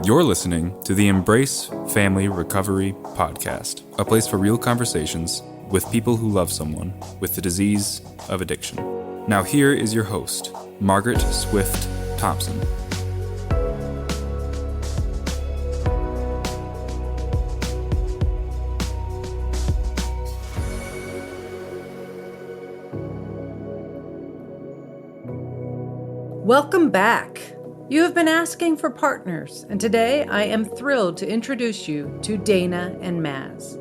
You're listening to the Embrace Family Recovery Podcast, a place for real conversations with people who love someone with the disease of addiction. Now here is your host, Margaret Swift Thompson. Welcome back. You have been asking for partners, and today I am thrilled to introduce you to Dayna and Mazz.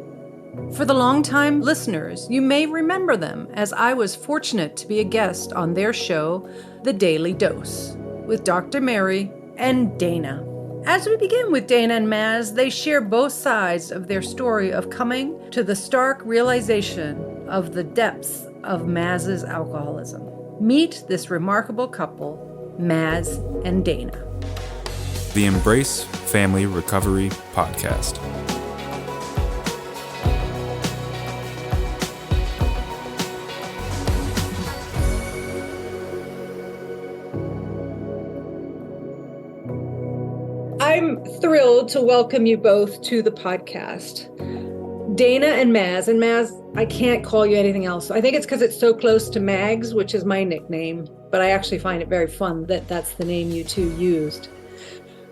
For the longtime listeners, you may remember them as I was fortunate to be a guest on their show, The Daily Dose, with Dr. Mary and Dayna. As we begin with Dayna and Mazz, they share both sides of their story of coming to the stark realization of the depths of Mazz's alcoholism. Meet this remarkable couple, Mazz and Dayna. The Embrace Family Recovery Podcast. I'm thrilled to welcome you both to the podcast. Dayna and Mazz, I can't call you anything else. I think it's because it's so close to Mags, which is my nickname, but I actually find it very fun that that's the name you two used.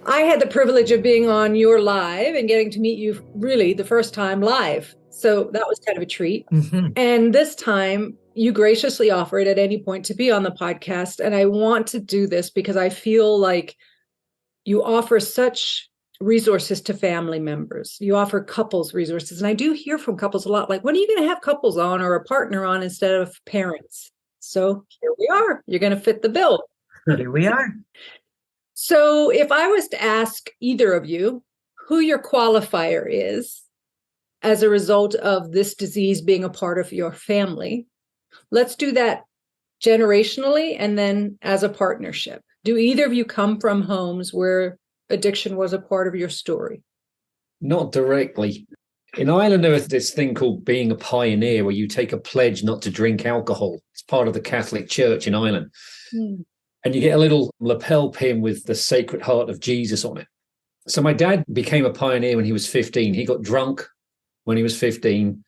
I had the privilege of being on your live and getting to meet you really the first time live. So that was kind of a treat. Mm-hmm. And this time you graciously offered at any point to be on the podcast. And I want to do this because I feel like you offer such resources to family members. You offer couples resources. And I do hear from couples a lot, like, when are you going to have couples on or a partner on instead of parents? So here we are. You're going to fit the bill. Here we are. So if I was to ask either of you who your qualifier is as a result of this disease being a part of your family, let's do that generationally and then as a partnership. Do either of you come from homes where addiction was a part of your story? Not directly. In Ireland, there is this thing called being a pioneer, where you take a pledge not to drink alcohol. It's part of the Catholic Church in Ireland. And you get a little lapel pin with the Sacred Heart of Jesus on it. So my dad became a pioneer when he was 15. He got drunk when he was 15,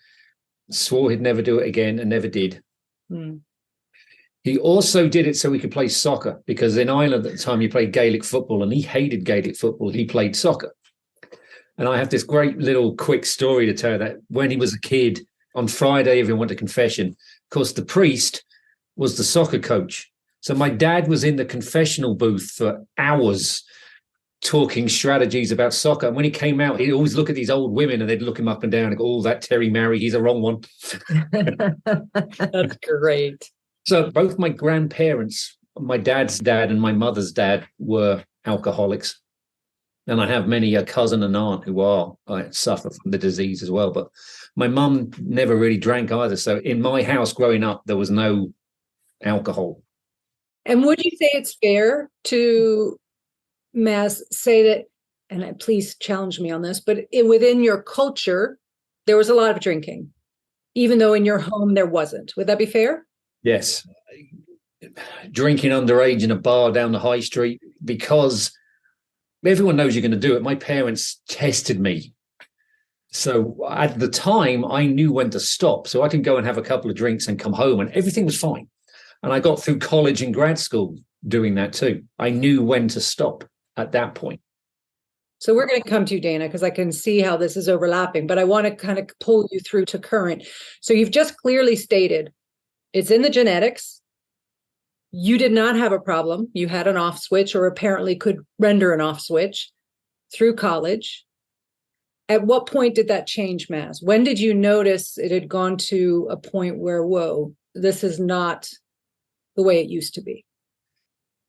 swore he'd never do it again and never did. He also did it so he could play soccer, because in Ireland at the time you played Gaelic football, and he hated Gaelic football. He played soccer. And I have this great little quick story to tell, that when he was a kid, on Friday, everyone went to confession. Of course, the priest was the soccer coach. So my dad was in the confessional booth for hours talking strategies about soccer. And when he came out, he'd always look at these old women and they'd look him up and down and go, oh, that Terry Mary, he's a wrong one. That's great. So both my grandparents, my dad's dad and my mother's dad, were alcoholics. And I have many a cousin and aunt who suffer from the disease as well. But my mum never really drank either. So in my house growing up, there was no alcohol. And would you say it's fair to, Mazz, say that, and please challenge me on this, but within your culture, there was a lot of drinking, even though in your home there wasn't. Would that be fair? Yes. Drinking underage in a bar down the high street, because everyone knows you're going to do it. My parents tested me. So at the time, I knew when to stop. So I could go and have a couple of drinks and come home and everything was fine. And I got through college and grad school doing that too. I knew when to stop at that point. So we're going to come to you, Dayna, because I can see how this is overlapping, but I want to kind of pull you through to current. So you've just clearly stated it's in the genetics. You did not have a problem. You had an off switch, or apparently could render an off switch through college. At what point did that change, Mazz? When did you notice it had gone to a point where, whoa, this is not the way it used to be?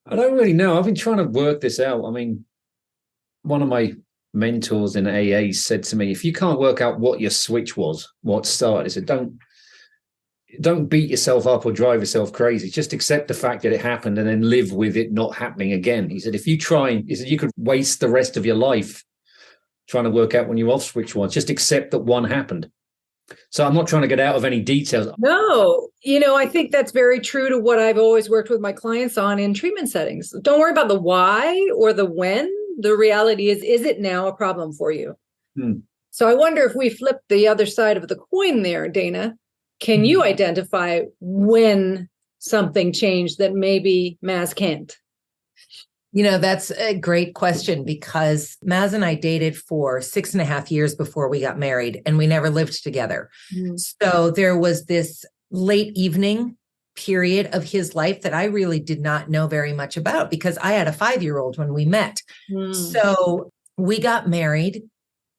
I don't really know. I've been trying to work this out. I mean, one of my mentors in AA said to me, if you can't work out what your switch was, what started, he said, don't beat yourself up or drive yourself crazy. Just accept the fact that it happened and then live with it not happening again. He said, if you try, he said, you could waste the rest of your life trying to work out when your off switch was. Just accept that one happened. So I'm not trying to get out of any details. No, I think that's very true to what I've always worked with my clients on in treatment settings. Don't worry about the why or the when. The reality is it now a problem for you? Hmm. So I wonder if we flip the other side of the coin there, Dayna. Can you identify when something changed that maybe Mazz can't? That's a great question because Mazz and I dated for 6.5 years before we got married, and we never lived together. So there was this late evening period of his life that I really did not know very much about because I had a 5-year-old when we met. So we got married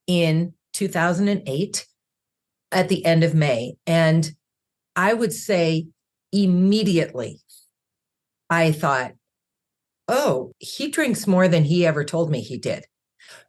in 2008 at the end of May. And I would say immediately, I thought, oh, he drinks more than he ever told me he did.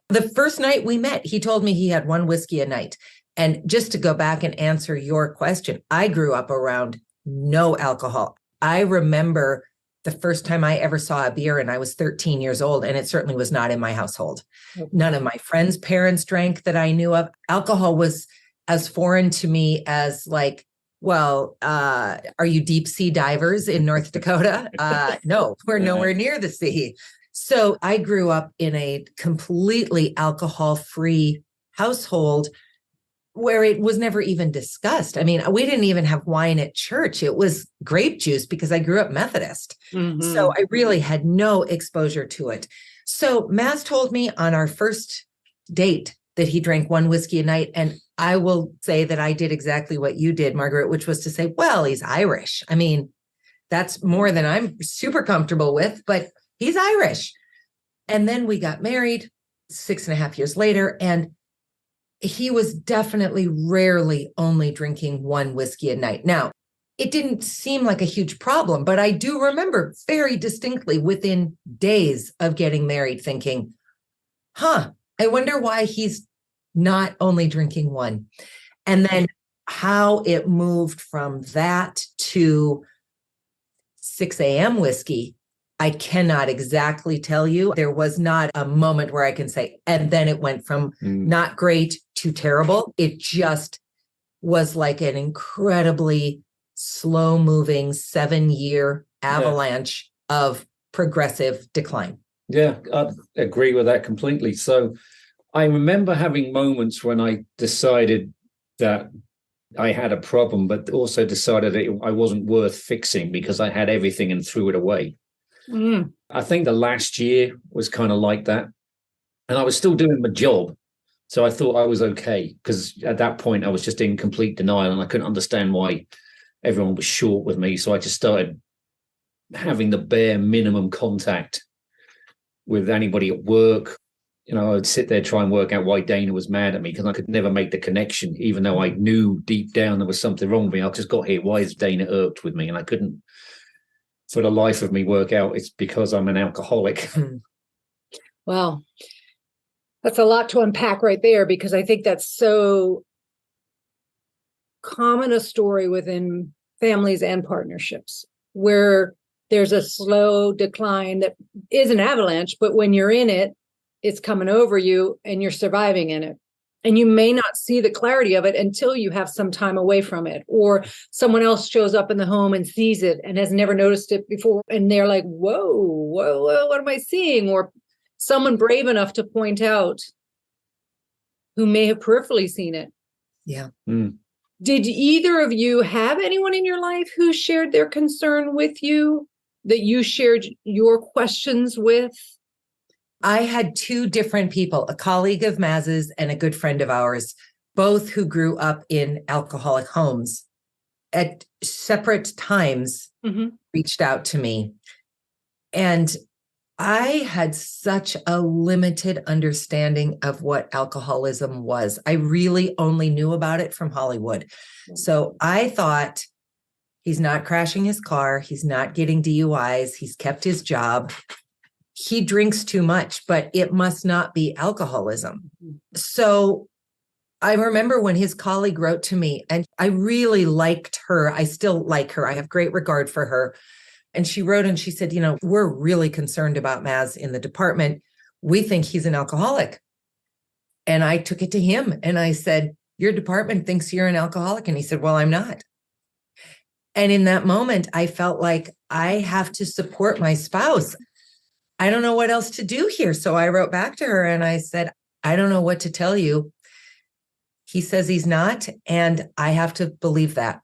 The first night we met, he told me he had 1 whiskey a night. And just to go back and answer your question, I grew up around no alcohol. I remember the first time I ever saw a beer, and I was 13 years old, and it certainly was not in my household. None of my friends' parents drank that I knew of. Alcohol was as foreign to me as like, well, are you deep sea divers in North Dakota? No, we're nowhere near the sea. So I grew up in a completely alcohol-free household where it was never even discussed. I mean, we didn't even have wine at church. It was grape juice because I grew up Methodist. So I really had no exposure to it. So Mazz told me on our first date that he drank 1 whiskey a night. And I will say that I did exactly what you did, Margaret, which was to say, well, he's Irish. I mean, that's more than I'm super comfortable with, but he's Irish. And then we got married 6.5 years later, and he was definitely rarely only drinking 1 whiskey a night. Now, it didn't seem like a huge problem, but I do remember very distinctly within days of getting married thinking, I wonder why he's not only drinking 1. And then how it moved from that to 6 a.m. whiskey, I cannot exactly tell you. There was not a moment where I can say, and then it went from not great to terrible. It just was like an incredibly slow moving 7-year avalanche of progressive decline. Yeah, I agree with that completely. So I remember having moments when I decided that I had a problem, but also decided that I wasn't worth fixing because I had everything and threw it away. I think the last year was kind of like that. And I was still doing my job. So I thought I was okay because at that point I was just in complete denial and I couldn't understand why everyone was short with me. So I just started having the bare minimum contact with anybody at work. I'd sit there, try and work out why Dayna was mad at me because I could never make the connection, even though I knew deep down there was something wrong with me. I just got here. Why is Dayna irked with me? And I couldn't, for the life of me, work out it's because I'm an alcoholic. Well, that's a lot to unpack right there, because I think that's so common a story within families and partnerships where there's a slow decline that is an avalanche, but when you're in it, it's coming over you and you're surviving in it. And you may not see the clarity of it until you have some time away from it, or someone else shows up in the home and sees it and has never noticed it before. And they're like, whoa, what am I seeing? Or someone brave enough to point out who may have peripherally seen it. Yeah. Did either of you have anyone in your life who shared their concern with you, that you shared your questions with? I had 2 different people, a colleague of Mazz's and a good friend of ours, both who grew up in alcoholic homes at separate times, reached out to me. And I had such a limited understanding of what alcoholism was. I really only knew about it from Hollywood. So I thought, he's not crashing his car. He's not getting DUIs. He's kept his job. He drinks too much, but it must not be alcoholism. So I remember when his colleague wrote to me, and I really liked her. I still like her. I have great regard for her. And she wrote and she said, we're really concerned about Mazz in the department. We think he's an alcoholic. And I took it to him and I said, your department thinks you're an alcoholic. And he said, well, I'm not. And in that moment, I felt like I have to support my spouse. I don't know what else to do here. So I wrote back to her and I said, I don't know what to tell you. He says he's not, and I have to believe that.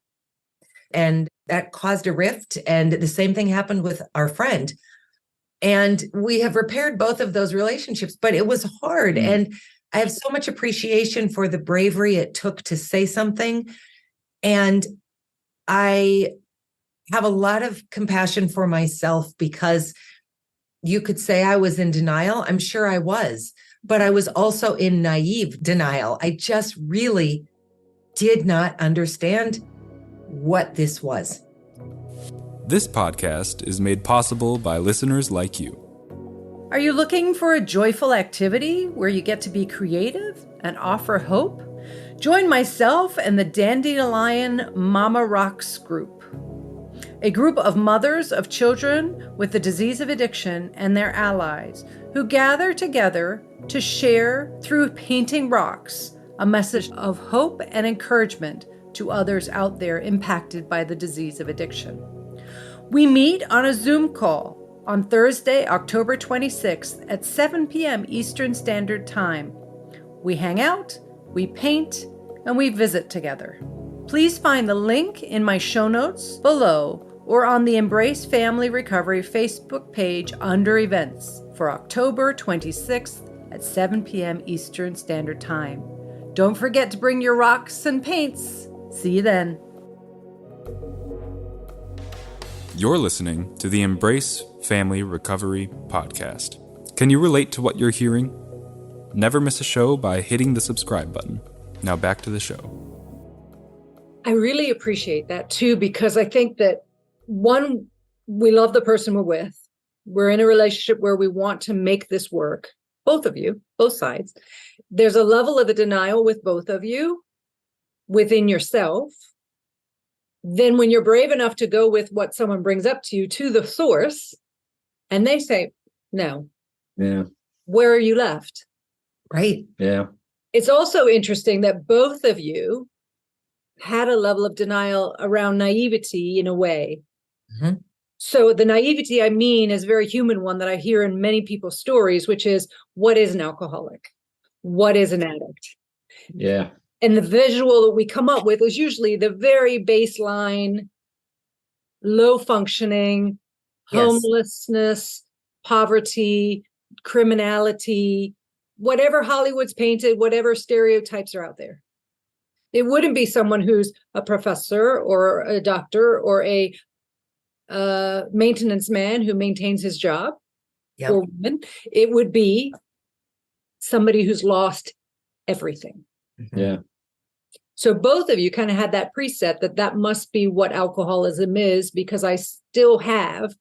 And that caused a rift. And the same thing happened with our friend. And we have repaired both of those relationships, but it was hard. And I have so much appreciation for the bravery it took to say something. And I have a lot of compassion for myself, because you could say I was in denial. I'm sure I was, but I was also in naive denial. I just really did not understand what this was. This podcast is made possible by listeners like you. Are you looking for a joyful activity where you get to be creative and offer hope? Join myself and the Dandelion Mama Rocks group, a group of mothers of children with the disease of addiction and their allies who gather together to share, through painting rocks, a message of hope and encouragement to others out there impacted by the disease of addiction. We meet on a Zoom call on Thursday, October 26th at 7 p.m. Eastern Standard Time. We hang out, we paint, and we visit together. Please find the link in my show notes below or on the Embrace Family Recovery Facebook page under events for October 26th at 7 p.m. Eastern Standard Time. Don't forget to bring your rocks and paints. See you then. You're listening to the Embrace Family Recovery Podcast. Can you relate to what you're hearing? Never miss a show by hitting the subscribe button. Now back to the show. I really appreciate that too, because I think that one, we love the person we're with. We're in a relationship where we want to make this work. Both of you, both sides. There's a level of a denial with both of you within yourself. Then when you're brave enough to go with what someone brings up to you to the source, and they say, no. Yeah. Where are you left? Right. Yeah. It's also interesting that both of you had a level of denial around naivety in a way. Mm-hmm. So the naivety I mean is a very human one that I hear in many people's stories, which is, what is an alcoholic? What is an addict? Yeah. And the visual that we come up with is usually the very baseline, low functioning, homelessness, poverty, criminality, whatever Hollywood's painted, whatever stereotypes are out there. It wouldn't be someone who's a professor or a doctor or a maintenance man who maintains his job, or woman. It would be somebody who's lost everything. Yeah. So both of you kind of had that preset that must be what alcoholism is, because I still have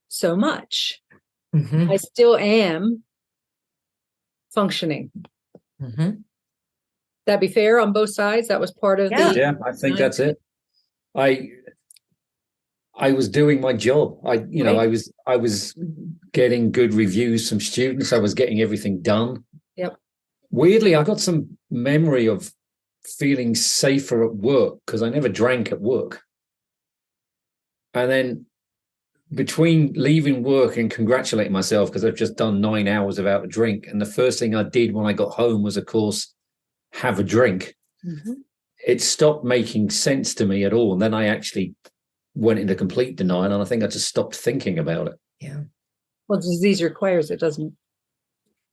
so much. Mm-hmm. I still am functioning. Mm-hmm. That be fair on both sides? That was part of the... Yeah, I think that's it. I was doing my job. I was getting good reviews from students. I was getting everything done. Yep. Weirdly, I got some memory of feeling safer at work because I never drank at work. And then between leaving work and congratulating myself because I've just done 9 hours without a drink, and the first thing I did when I got home was, of course, have a drink. Mm-hmm. It stopped making sense to me at all. And then I actually went into complete denial, and I think I just stopped thinking about it. Yeah. Well, disease requires it, doesn't it?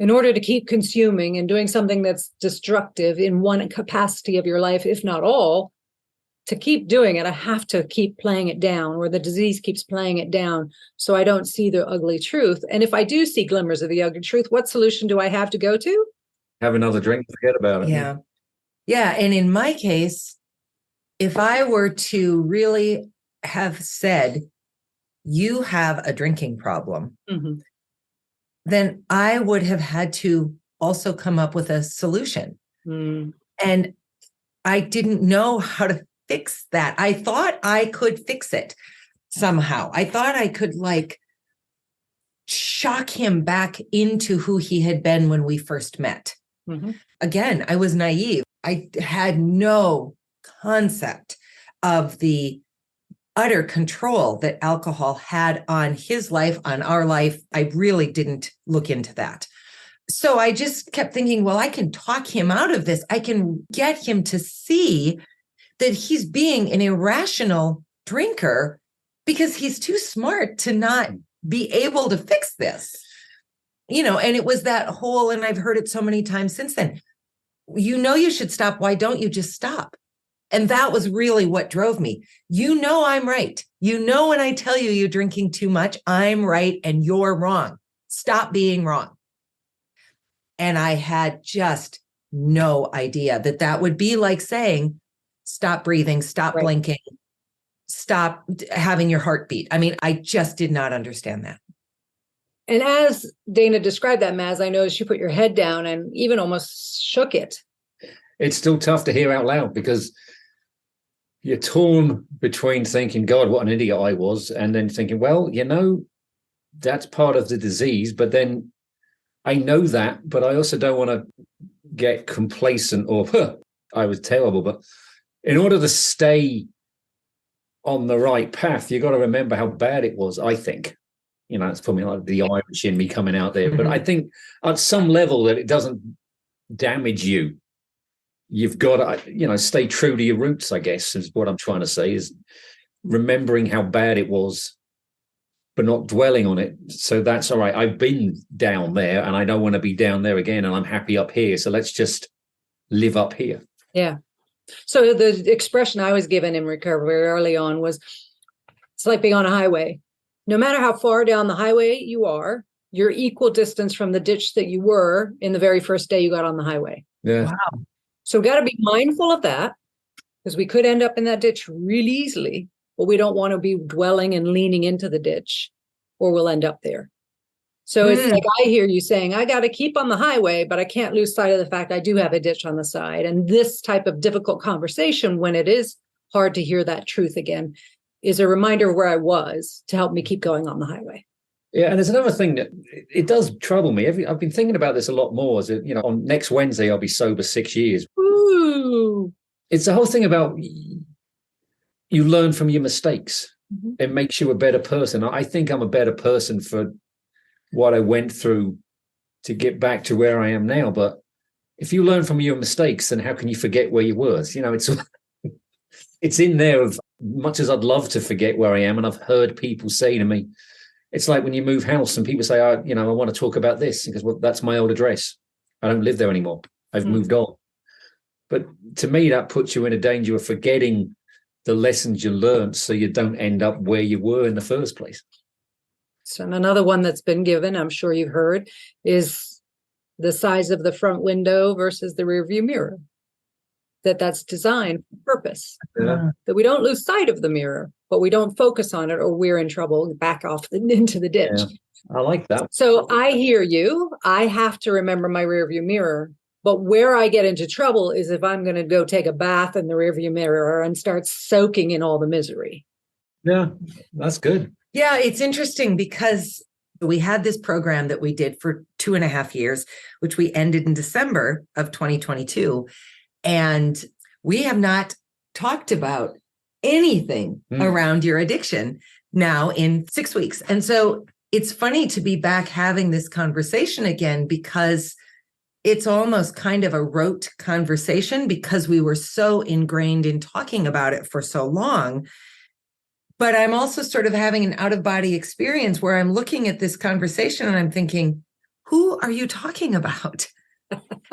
In order to keep consuming and doing something that's destructive in one capacity of your life, if not all, to keep doing it, I have to keep playing it down, or the disease keeps playing it down, so I don't see the ugly truth. And if I do see glimmers of the ugly truth, what solution do I have to go to? Have another drink, forget about it. Yeah. Yeah. And in my case, if I were to really have said, you have a drinking problem, Mm-hmm. then I would have had to also come up with a solution. Mm. And I didn't know how to fix that. I thought I could fix it somehow. I thought I could shock him back into who he had been when we first met. Mm-hmm. Again, I was naive. I had no concept of the utter control that alcohol had on his life, on our life. I really didn't look into that. So I just kept thinking, well, I can talk him out of this. I can get him to see that he's being an irrational drinker because he's too smart to not be able to fix this. And it was that whole, and I've heard it so many times since then, you should stop. Why don't you just stop? And that was really what drove me. I'm right. When I tell you you're drinking too much, I'm right and you're wrong. Stop being wrong. And I had just no idea that would be like saying, stop breathing, stop blinking, stop having your heartbeat. I mean, I just did not understand that. And as Dayna described that, Mazz, I noticed you put your head down and even almost shook it. It's still tough to hear out loud because you're torn between thinking, God, what an idiot I was, and then thinking, well, that's part of the disease. But then I know that, but I also don't want to get complacent or I was terrible. But in order to stay on the right path, you got to remember how bad it was, I think. It's probably like the Irish in me coming out there. But I think at some level that it doesn't damage you. You've got to, stay true to your roots, I guess, is what I'm trying to say, is remembering how bad it was, but not dwelling on it. So that's all right. I've been down there and I don't want to be down there again. And I'm happy up here. So let's just live up here. Yeah. So the expression I was given in recovery early on was, it's like being on a highway. No matter how far down the highway you are, you're equal distance from the ditch that you were in the very first day you got on the highway. Yeah. Wow. So got to be mindful of that, because we could end up in that ditch really easily, but we don't want to be dwelling and leaning into the ditch, or we'll end up there. So it's like I hear you saying, I got to keep on the highway, but I can't lose sight of the fact I do have a ditch on the side. And this type of difficult conversation, when it is hard to hear that truth again, is a reminder of where I was to help me keep going on the highway. Yeah, and there's another thing that it does trouble me. I've been thinking about this a lot more. On next Wednesday, I'll be sober 6 years. Ooh. It's the whole thing about you learn from your mistakes. Mm-hmm. It makes you a better person. I think I'm a better person for what I went through to get back to where I am now. But if you learn from your mistakes, then how can you forget where you were? It's in there of much as I'd love to forget where I am. And I've heard people say to me, it's like when you move house and people say, I want to talk about this, because that's my old address. I don't live there anymore. I've moved on. But to me, that puts you in a danger of forgetting the lessons you learned so you don't end up where you were in the first place. So another one that's been given, I'm sure you've heard, is the size of the front window versus the rearview mirror. That's designed for purpose. Yeah. That we don't lose sight of the mirror, but we don't focus on it, or we're in trouble, back off into the ditch. Yeah. I like that. So I hear you. I have to remember my rearview mirror. But where I get into trouble is if I'm going to go take a bath in the rearview mirror and start soaking in all the misery. Yeah, that's good. Yeah, it's interesting because we had this program that we did for 2.5 years, which we ended in December of 2022. And we have not talked about anything around your addiction now in 6 weeks. And so it's funny to be back having this conversation again, because it's almost kind of a rote conversation because we were so ingrained in talking about it for so long. But I'm also sort of having an out-of-body experience where I'm looking at this conversation and I'm thinking, who are you talking about?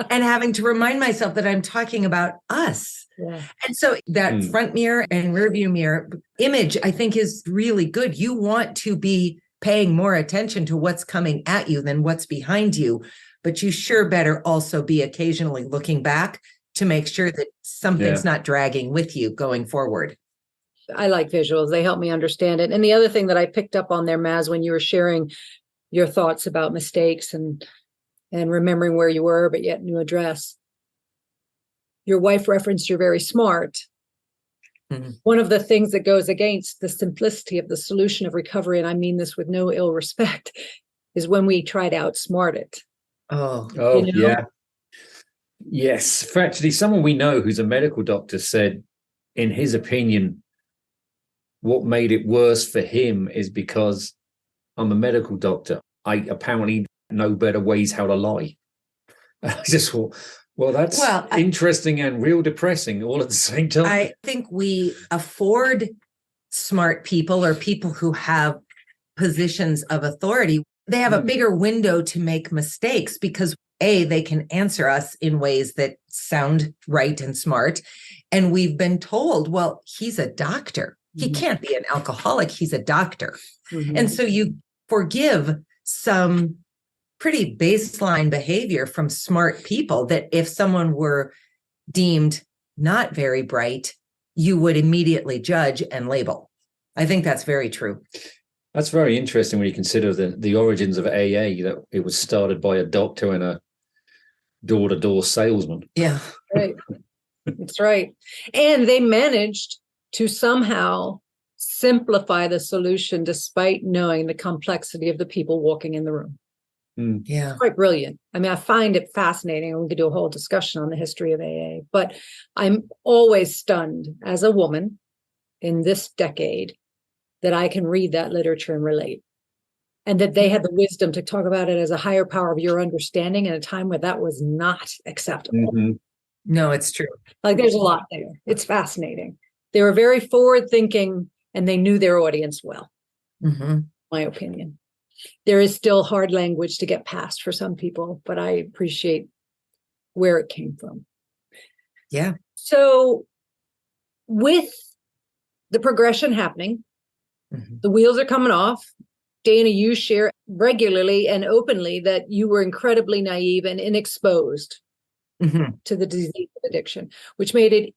And having to remind myself that I'm talking about us. Yeah. And so that front mirror and rear view mirror image, I think, is really good. You want to be paying more attention to what's coming at you than what's behind you. But you sure better also be occasionally looking back to make sure that something's not dragging with you going forward. I like visuals. They help me understand it. And the other thing that I picked up on there, Mazz, when you were sharing your thoughts about mistakes and remembering where you were, but yet new address. Your wife referenced you're very smart. Mm-hmm. One of the things that goes against the simplicity of the solution of recovery, and I mean this with no ill respect, is when we try to outsmart it. Oh, yeah. Yes. Actually, someone we know who's a medical doctor said, in his opinion, what made it worse for him is because I'm a medical doctor. I apparently know better ways how to lie. I just thought, well, that's interesting and real depressing all at the same time. I think we afford smart people or people who have positions of authority. They have a bigger window to make mistakes because they can answer us in ways that sound right and smart. And we've been told, well, he's a doctor. He can't be an alcoholic. He's a doctor. And so you forgive some pretty baseline behavior from smart people that if someone were deemed not very bright, you would immediately judge and label. I think that's very true. That's very interesting when you consider the origins of AA, that it was started by a doctor and a door-to-door salesman. Yeah. Right. That's right. And they managed to somehow simplify the solution despite knowing the complexity of the people walking in the room. Yeah. It's quite brilliant. I mean, I find it fascinating, and we could do a whole discussion on the history of AA, but I'm always stunned as a woman in this decade that I can read that literature and relate. And that they had the wisdom to talk about it as a higher power of your understanding in a time where that was not acceptable. No, it's true. Like there's a lot there. It's fascinating. They were very forward thinking and they knew their audience well, my opinion. There is still hard language to get past for some people, but I appreciate where it came from. Yeah. So with the progression happening, the wheels are coming off. Dayna, you share regularly and openly that you were incredibly naive and inexposed to the disease of addiction, which made it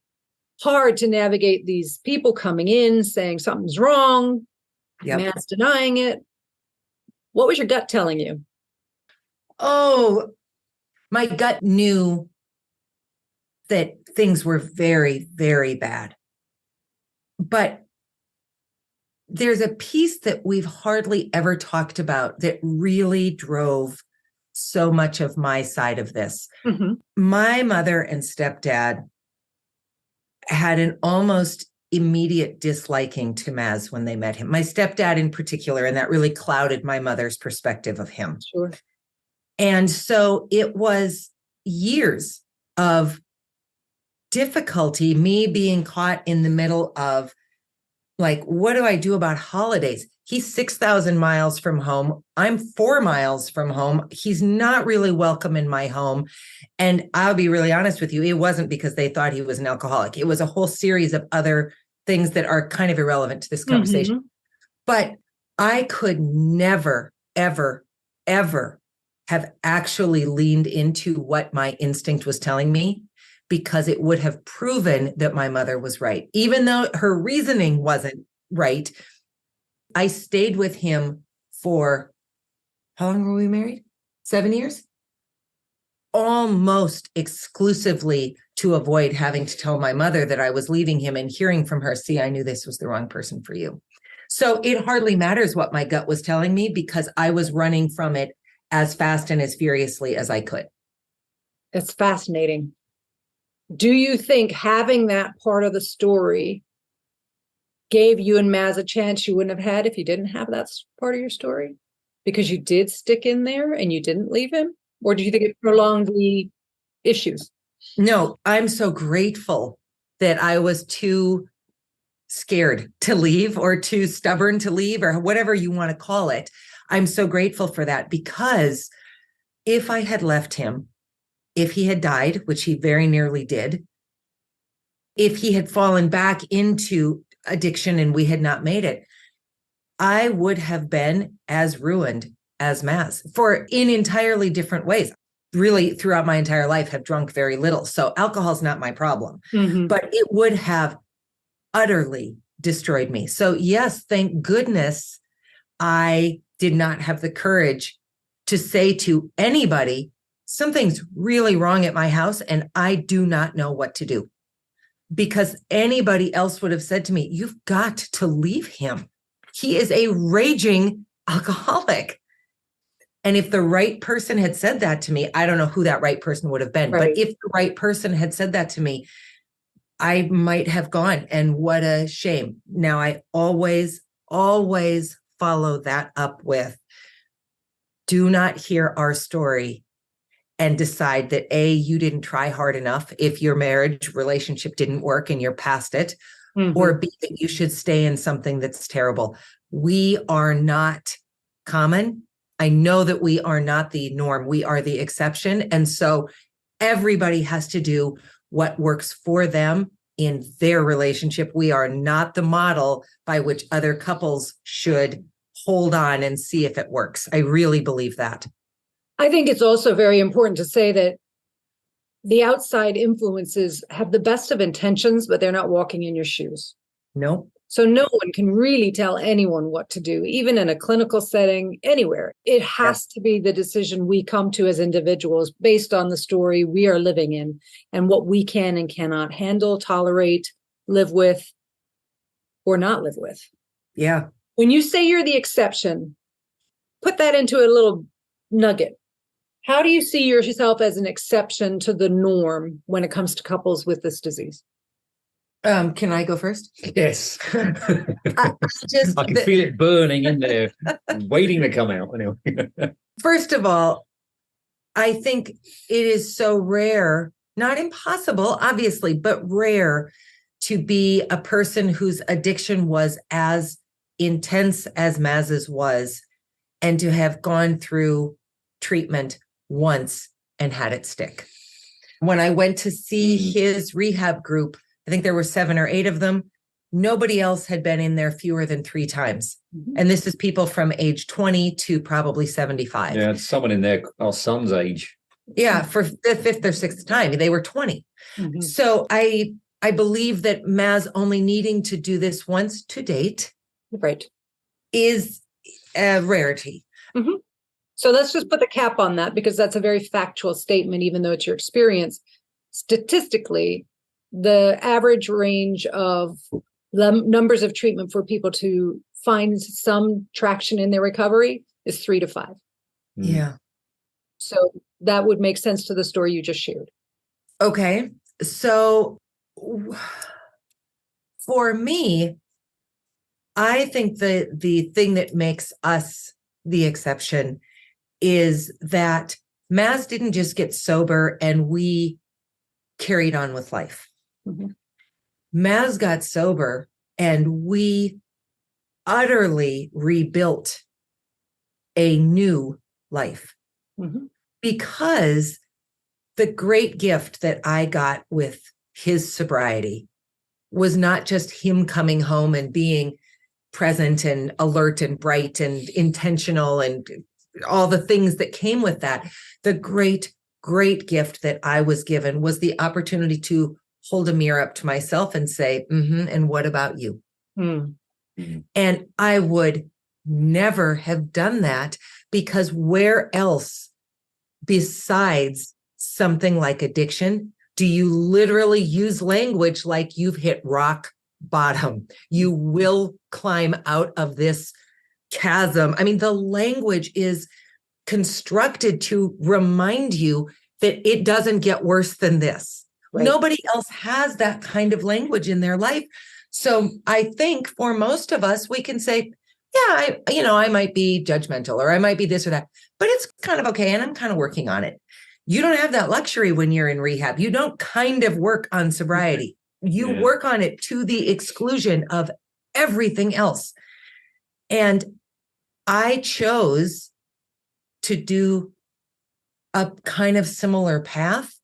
hard to navigate these people coming in saying something's wrong, Mazz denying it. What was your gut telling you? Oh, my gut knew that things were very, very bad. But there's a piece that we've hardly ever talked about that really drove so much of my side of this. My mother and stepdad had an almost immediate disliking to Mazz when they met him. My stepdad in particular, and that really clouded my mother's perspective of him. Sure. And so it was years of difficulty, me being caught in the middle of, like, what do I do about holidays? He's 6,000 miles from home. I'm 4 miles from home. He's not really welcome in my home. And I'll be really honest with you, it wasn't because they thought he was an alcoholic. It was a whole series of other things that are kind of irrelevant to this conversation. But I could never, ever, ever have actually leaned into what my instinct was telling me, because it would have proven that my mother was right. Even though her reasoning wasn't right, I stayed with him for, how long were we married? 7 years? Almost exclusively to avoid having to tell my mother that I was leaving him and hearing from her, see, I knew this was the wrong person for you. So it hardly matters what my gut was telling me, because I was running from it as fast and as furiously as I could. It's fascinating. Do you think having that part of the story gave you and Mazz a chance you wouldn't have had if you didn't have that part of your story? Because you did stick in there and you didn't leave him? Or do you think it prolonged the issues? No, I'm so grateful that I was too scared to leave, or too stubborn to leave, or whatever you want to call it. I'm so grateful for that, because if I had left him, if he had died, which he very nearly did, if he had fallen back into addiction and we had not made it, I would have been as ruined as Mazz in entirely different ways. Really, throughout my entire life, have drunk very little. So alcohol's not my problem, but it would have utterly destroyed me. So yes, thank goodness I did not have the courage to say to anybody, something's really wrong at my house and I do not know what to do. Because anybody else would have said to me, you've got to leave him. He is a raging alcoholic. And if the right person had said that to me, I don't know who that right person would have been. Right. But if the right person had said that to me, I might have gone, and what a shame. Now, I always follow that up with, do not hear our story and decide that A, you didn't try hard enough if your marriage relationship didn't work and you're past it, or B, that you should stay in something that's terrible. We are not common. I know that we are not the norm. We are the exception. And so everybody has to do what works for them in their relationship. We are not the model by which other couples should hold on and see if it works. I really believe that. I think it's also very important to say that the outside influences have the best of intentions, but they're not walking in your shoes. No. So no one can really tell anyone what to do, even in a clinical setting, anywhere. It has to be the decision we come to as individuals based on the story we are living in and what we can and cannot handle, tolerate, live with, or not live with. Yeah. When you say you're the exception, put that into a little nugget. How do you see yourself as an exception to the norm when it comes to couples with this disease? Can I go first? Yes. I can feel it burning in there, waiting to come out. Anyway. First of all, I think it is so rare, not impossible, obviously, but rare to be a person whose addiction was as intense as Mazz's was, and to have gone through treatment once and had it stick. When I went to see his rehab group, I think there were 7 or 8 of them. Nobody else had been in there fewer than 3 times. And this is people from age 20 to probably 75. Yeah, it's someone in there, our son's age. Yeah, for the 5th or 6th time, they were 20. So I believe that Mazz only needing to do this once to date, right, is a rarity. So let's just put the cap on that, because that's a very factual statement, even though it's your experience. Statistically, the average range of the numbers of treatment for people to find some traction in their recovery is 3 to 5. Yeah. So that would make sense to the story you just shared. Okay. So for me, I think the thing that makes us the exception is that Mazz didn't just get sober and we carried on with life. Mazz got sober and we utterly rebuilt a new life. Because the great gift that I got with his sobriety was not just him coming home and being present and alert and bright and intentional and all the things that came with that. The great gift that I was given was the opportunity to hold a mirror up to myself and say, and what about you? And I would never have done that, because where else besides something like addiction do you literally use language like you've hit rock bottom? You will climb out of this chasm. I mean, the language is constructed to remind you that it doesn't get worse than this. Right. Nobody else has that kind of language in their life. So I think for most of us, we can say, yeah, I might be judgmental, or I might be this or that, but it's kind of okay. And I'm kind of working on it. You don't have that luxury when you're in rehab. You don't kind of work on sobriety. You work on it to the exclusion of everything else. And I chose to do a kind of similar path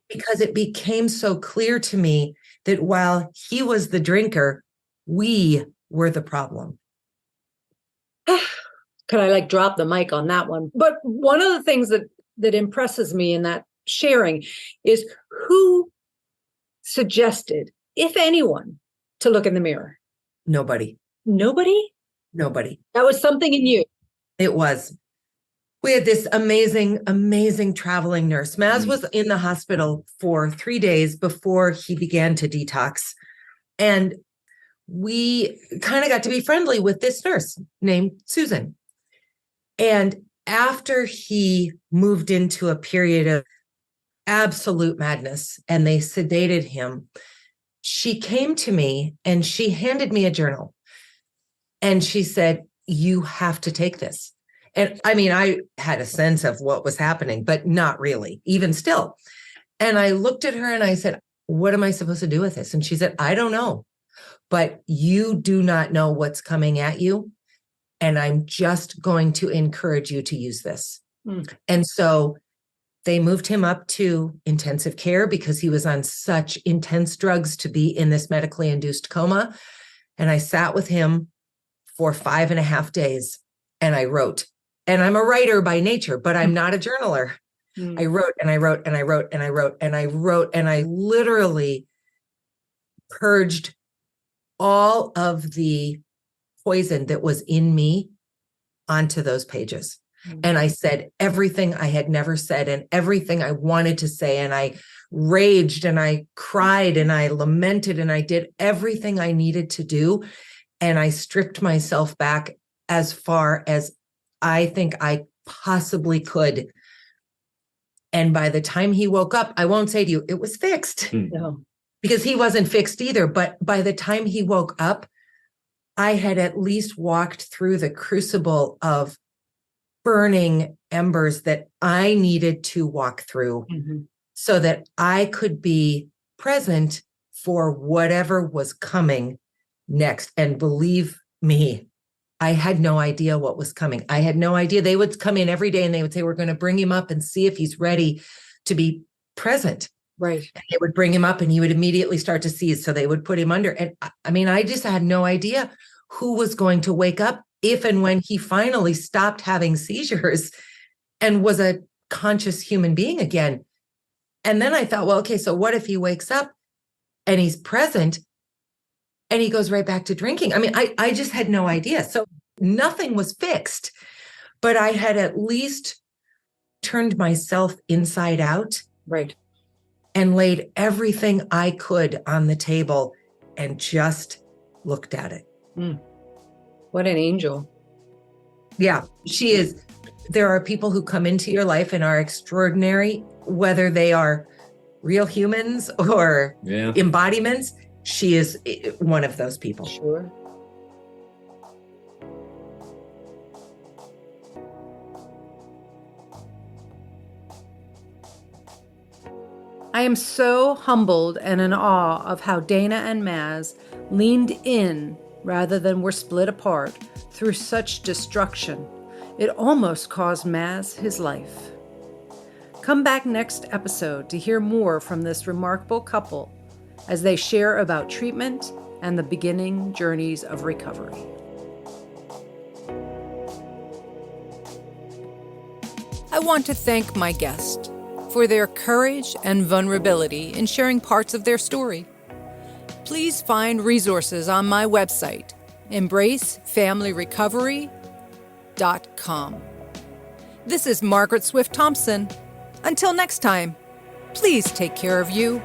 because it became so clear to me that while he was the drinker, we were the problem. Could I drop the mic on that one? But one of the things that impresses me in that sharing is who suggested, if anyone, to look in the mirror? Nobody. Nobody? Nobody. That was something in you. It was. We had this amazing traveling nurse. Mazz was in the hospital for 3 days before he began to detox. And we kind of got to be friendly with this nurse named Susan. And after he moved into a period of absolute madness and they sedated him, she came to me and she handed me a journal and she said, you have to take this. And I mean, I had a sense of what was happening, but not really, even still. And I looked at her and I said, what am I supposed to do with this? And she said, I don't know, but you do not know what's coming at you. And I'm just going to encourage you to use this. And so they moved him up to intensive care because he was on such intense drugs to be in this medically induced coma. And I sat with him for 5.5 days and I wrote. And I'm a writer by nature, but I'm not a journaler. I wrote and I wrote and I wrote and I wrote and I wrote and I literally purged all of the poison that was in me onto those pages. And I said everything I had never said and everything I wanted to say. And I raged and I cried and I lamented and I did everything I needed to do. And I stripped myself back as far as I think I possibly could. And by the time he woke up, I won't say to you, it was fixed. No. Because he wasn't fixed either. But by the time he woke up, I had at least walked through the crucible of burning embers that I needed to walk through so that I could be present for whatever was coming next. And believe me, I had no idea what was coming. I had no idea. They would come in every day and they would say, we're going to bring him up and see if he's ready to be present. Right. And they would bring him up and he would immediately start to seize. So they would put him under. And I mean, I just had no idea who was going to wake up if and when he finally stopped having seizures and was a conscious human being again. And then I thought, well, okay, so what if he wakes up and he's present and he goes right back to drinking? I mean, I just had no idea. So nothing was fixed, but I had at least turned myself inside out. Right. And laid everything I could on the table and just looked at it. What an angel. Yeah, she is. There are people who come into your life and are extraordinary, whether they are real humans or embodiments. She is one of those people. Sure. I am so humbled and in awe of how Dayna and Mazz leaned in rather than were split apart through such destruction. It almost cost Mazz his life. Come back next episode to hear more from this remarkable couple as they share about treatment and the beginning journeys of recovery. I want to thank my guest for their courage and vulnerability in sharing parts of their story. Please find resources on my website, embracefamilyrecovery.com. This is Margaret Swift Thompson. Until next time, please take care of you